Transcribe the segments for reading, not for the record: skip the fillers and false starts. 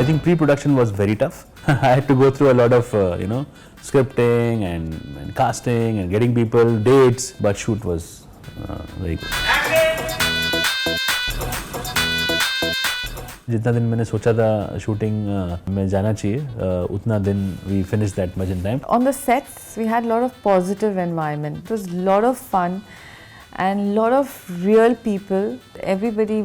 I think pre-production was very tough. I had to go through a lot of scripting and casting and getting people dates, but shoot was very good. जितना दिन मैंने सोचा था shooting में जाना चाहिए उतना दिन we finished that much in time. On the sets we had a lot of positive environment. It was a lot of fun and lot of real people. Everybody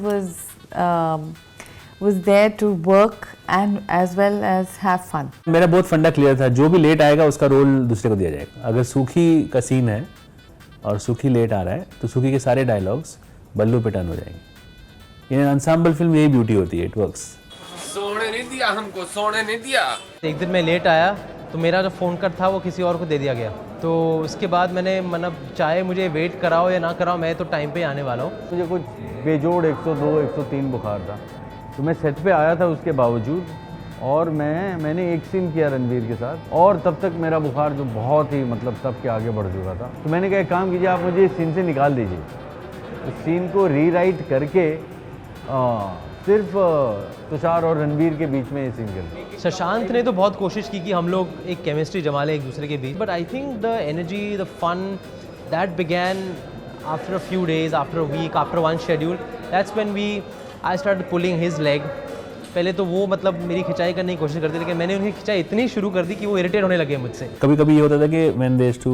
was there to work and as well as have fun. मेरा बहुत फंडा clear था, जो भी late आएगा उसका role दूसरे को दिया जाएगा. अगर सूखी का सीन है और सूखी लेट आ रहा है तो सूखी के सारे डायलॉग्स बल्लू पे टर्न हो जाएंगे. इन एंसेम्बल फिल्म यही ब्यूटी होती है, इट वर्क्स. सोने नहीं दिया हमको, सोने नहीं दिया. एक दिन मैं लेट आया तो मेरा जो फ़ोन कर था वो किसी और को दे दिया गया. तो उसके बाद मैंने मतलब चाहे मुझे वेट कराओ या ना कराओ, मैं तो टाइम पे आने वाला हूँ. मुझे कुछ बेजोड़ 102 103 बुखार था, तो मैं सेट पे आया था उसके बावजूद, और मैंने एक सीन किया रणवीर के साथ, और तब तक मेरा बुखार जो बहुत ही मतलब तब के आगे बढ़ चुका था. तो मैंने कहा एक काम कीजिए, आप मुझे इस सीन से निकाल दीजिए. उस सीन को रीराइट करके सिर्फ तुषार और रणवीर के बीच में ये सीन कर. शशांक ने तो बहुत कोशिश की कि हम लोग एक केमिस्ट्री जमा लें एक दूसरे के बीच, but I think the energy, the fun that began after a few days, after a week, after one schedule. That's when I start pulling his leg. पहले तो वो मतलब मेरी खिंचाई करने की कोशिश करते, लेकिन मैंने उनकी खिंचाई इतनी शुरू कर दी कि वो इरिटेट होने लगे मुझसे. कभी-कभी ये होता था कि when they used to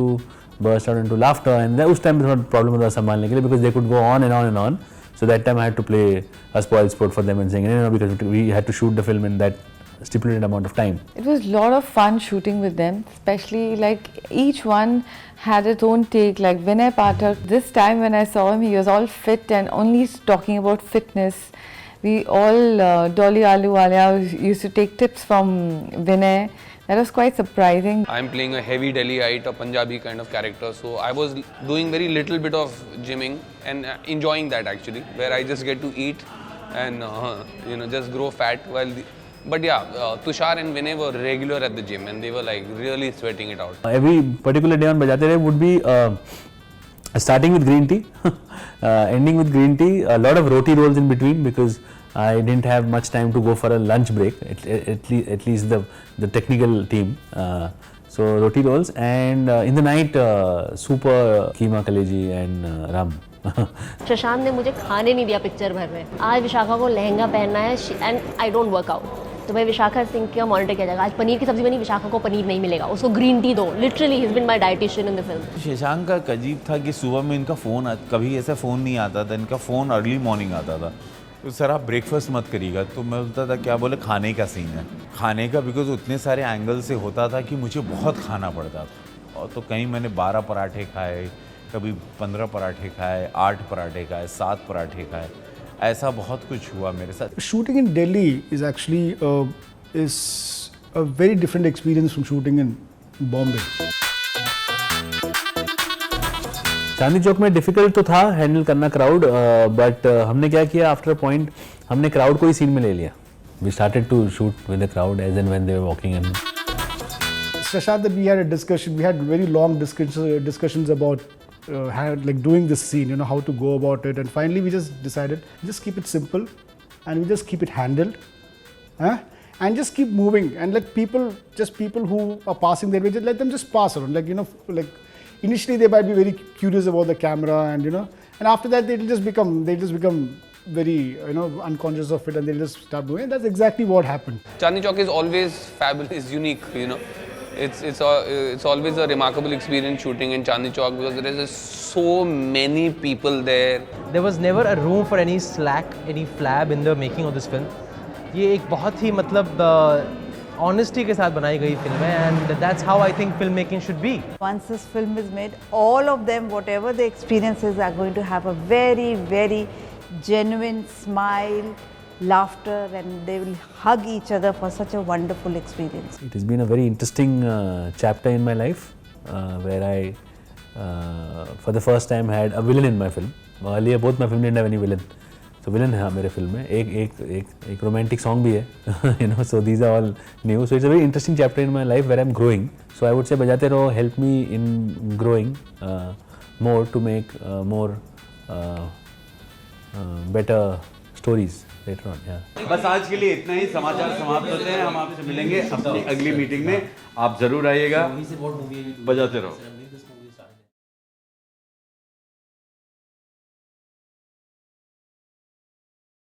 burst out into laughter, and उस टाइम पे थोड़ा प्रॉब्लम होता था संभालने के लिए, because they could go on and on and on. So that time I had to play a spoil sport for them and saying, because we had to shoot the film in that stipulated amount of time. It was a lot of fun shooting with them, especially like each one had its own take. Like Vinay Pathak, this time when I saw him, he was all fit and only talking about fitness. We all, Dolly Ahluwalia used to take tips from Vinay. That was quite surprising. I'm playing a heavy Delhiite, a Punjabi kind of character, so I was doing very little bit of gymming and enjoying that actually, where I just get to eat and just grow fat but yeah, Tushar and Vinay were regular at the gym and they were like really sweating it out. Every particular day on Bajate Rahe would be starting with green tea, ending with green tea, a lot of roti rolls in between because I didn't have much time to go for a lunch break, at least the technical team. So roti rolls, and in the night super keema kaleji and rum. Shashank ने मुझे खाने नहीं दिया picture भर में. आज विशाखा को लहंगा पहनना है and I don't work out, तो भाई विशाखा सिंह का मॉनिटर किया जाएगा. आज पनीर की सब्जी बनी, विशाखा को पनीर नहीं मिलेगा, उसको ग्रीन टी दो. Literally he is been my dietitian in the film. Shashank का अजीब था कि सुबह में इनका फ़ोन, कभी ऐसा फ़ोन नहीं आता था, इनका फ़ोन अर्ली मॉर्निंग आता था. तो सर आप ब्रेकफास्ट मत करिएगा, तो मैं बोलता था क्या, बोले खाने का सीन है. खाने का बिकॉज उतने सारे एंगल से होता था कि मुझे बहुत खाना पड़ता था. और तो कहीं मैंने 12 पराठे खाए, कभी 15 पराठे खाए, 8 पराठे खाए, 7 पराठे खाए, ऐसा बहुत कुछ हुआ मेरे साथ. Shooting in Delhi is actually is a very different experience from shooting in Bombay. Chandni Chowk में डिफिकल्ट तो था हैंडल करना क्राउड, बट हमने क्या किया, आफ्टर अ पॉइंट हमने क्राउड को ही सीन में ले लिया. We started to shoot with the crowd as and when they were walking in. Shashant, that we had a discussion, we had very long discussions about like doing this scene, how to go about it, and finally we just decided, just keep it simple and we just keep it handled, and just keep moving and let people who are passing their way, just let them just pass around, like initially they might be very curious about the camera and after that they'll just become very unconscious of it and they'll just start moving. That's exactly what happened. Chandni Chowk is always fabulous, unique, It's always a remarkable experience shooting in Chandni Chowk because there is so many people there. There was never a room for any slack, any flab in the making of this film. ये एक बहुत ही मतलब honesty के साथ बनाई गई film है, and that's how I think filmmaking should be. Once this film is made, all of them, whatever the experiences, are going to have a very, very genuine smile, laughter, and they will hug each other for such a wonderful experience. It has been a very interesting chapter in my life where I for the first time had a villain in my film. Earlier both my film didn't have any villain. So villain है मेरे film में, एक romantic song भी है, so these are all new. So it's a very interesting chapter in my life where I'm growing. So I would say बजाते रहो help me in growing more to make more better stories later on. Yeah. बस आज के लिए इतना ही, समाचार समाप्त होते हैं। हम आपसे मिलेंगे अपनी अगली मीटिंग में। आप जरूर आइएगा, बजाते रहो।